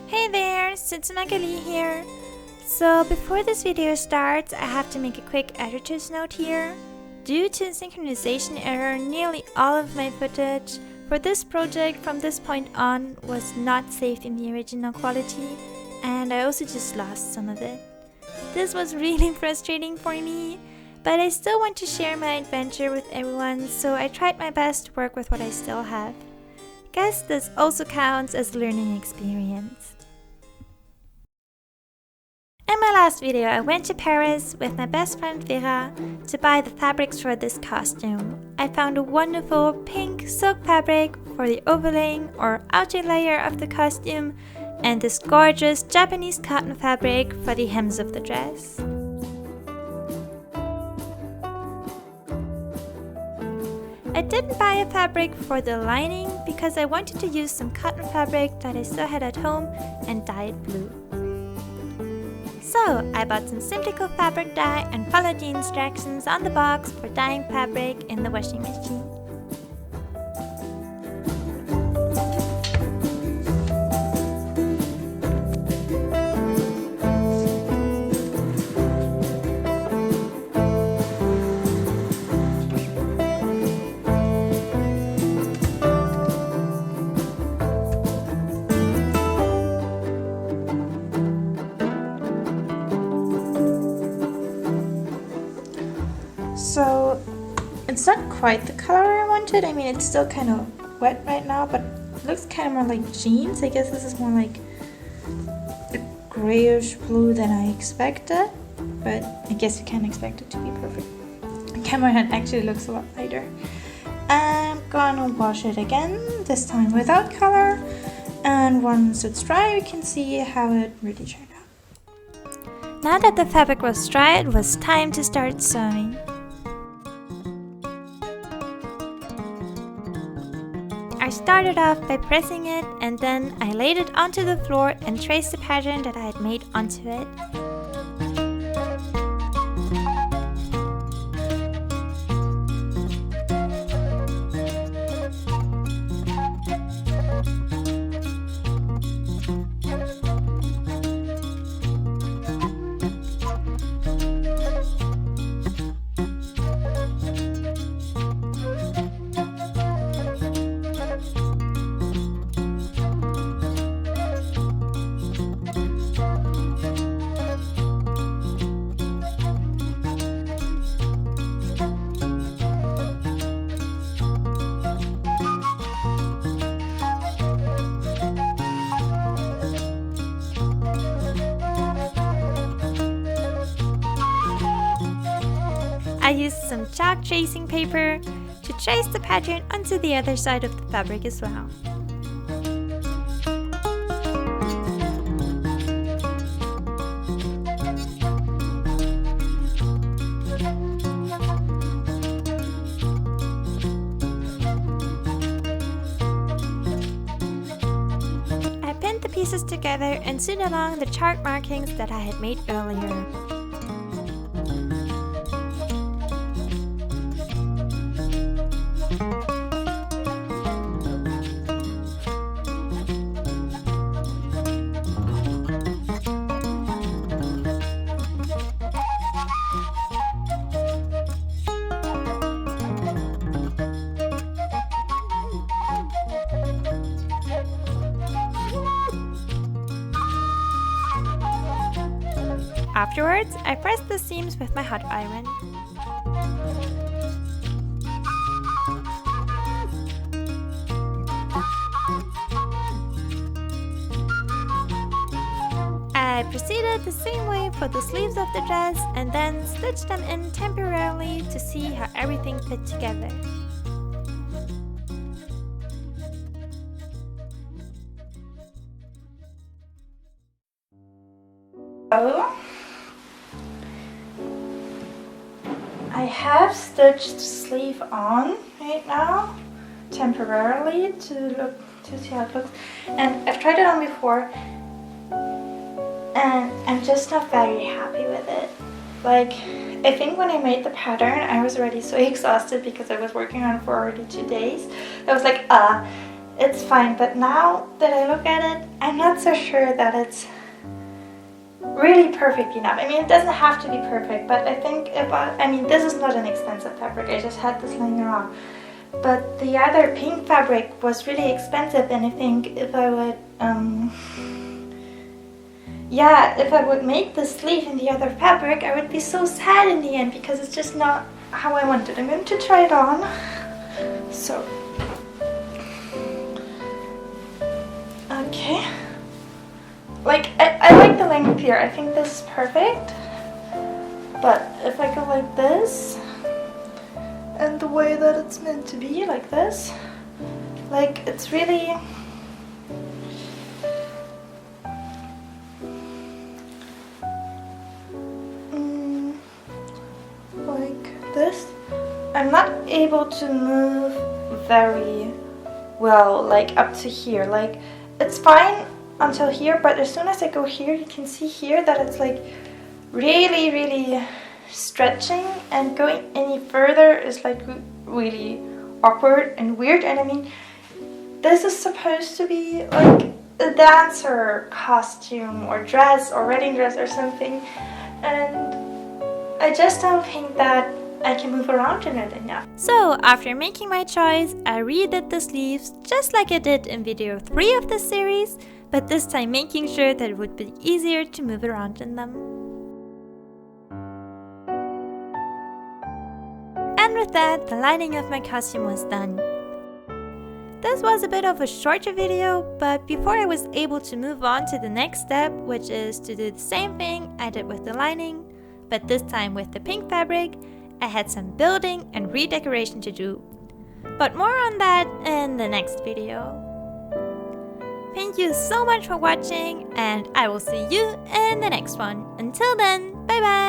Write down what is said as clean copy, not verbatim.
Hey there, Suzu Magalie here. So before this video starts, I have to make a quick editor's note here. Due to a synchronization error, nearly all of my footage for this project from this point on was not saved in the original quality, and I also just lost some of it. This was really frustrating for me, but I still want to share my adventure with everyone, so I tried my best to work with what I still have. Guess this also counts as a learning experience. In my last video, I went to Paris with my best friend Vera to buy the fabrics for this costume. I found a wonderful pink silk fabric for the overlaying or outer layer of the costume and this gorgeous Japanese cotton fabric for the hems of the dress. I didn't buy a fabric for the lining because I wanted to use some cotton fabric that I still had at home and dye it blue. So I bought some Simplico fabric dye and followed the instructions on the box for dyeing fabric in the washing machine. So it's not quite the color I wanted. I mean, it's still kind of wet right now, but it looks kind of more like jeans. I guess this is more like a grayish blue than I expected, but I guess you can't expect it to be perfect. The camera head actually looks a lot lighter. I'm gonna wash it again, this time without color, and once it's dry, you can see how it really turned out. Now that the fabric was dry, it was time to start sewing. I started off by pressing it, and then I laid it onto the floor and traced the pattern that I had made onto it. I used some chalk tracing paper to trace the pattern onto the other side of the fabric as well. I pinned the pieces together and sewed along the chart markings that I had made earlier. Afterwards, I pressed the seams with my hot iron. I proceeded the same way for the sleeves of the dress and then stitched them in temporarily to see how everything fit together. I have stitched the sleeve on right now, temporarily to see how it looks, and I've tried it on before, and I'm just not very happy with it. Like, I think when I made the pattern, I was already so exhausted because I was working on it for already 2 days. I was like, it's fine, but now that I look at it, I'm I'm not so sure that it's really perfect enough. I mean, it doesn't have to be perfect, but I think I mean, this is not an expensive fabric. I just had this laying around. But the other pink fabric was really expensive, and I think if I would, yeah, if I would make the sleeve in the other fabric, I would be so sad in the end because it's just not how I wanted. I'm going to try it on. So, okay. Like, I like the length here. I think this is perfect. But if I go like this, and the way that it's meant to be, like this, like, it's really... like this. I'm not able to move very well, like, up to here. Like, it's fine until here, but as soon as I go here, you can see here that it's like really, really stretching, and going any further is like really awkward and weird. And I mean, this is supposed to be like a dancer costume or dress or wedding dress or something, and I just don't think that I can move around in it enough. So after making my choice, I redid the sleeves just like I did in video 3 of this series, but this time making sure that it would be easier to move around in them. And with that, the lining of my costume was done. This was a bit of a shorter video, but before I was able to move on to the next step, which is to do the same thing I did with the lining, but this time with the pink fabric, I had some building and redecoration to do. But more on that in the next video. Thank you so much for watching, and I will see you in the next one. Until then, bye bye!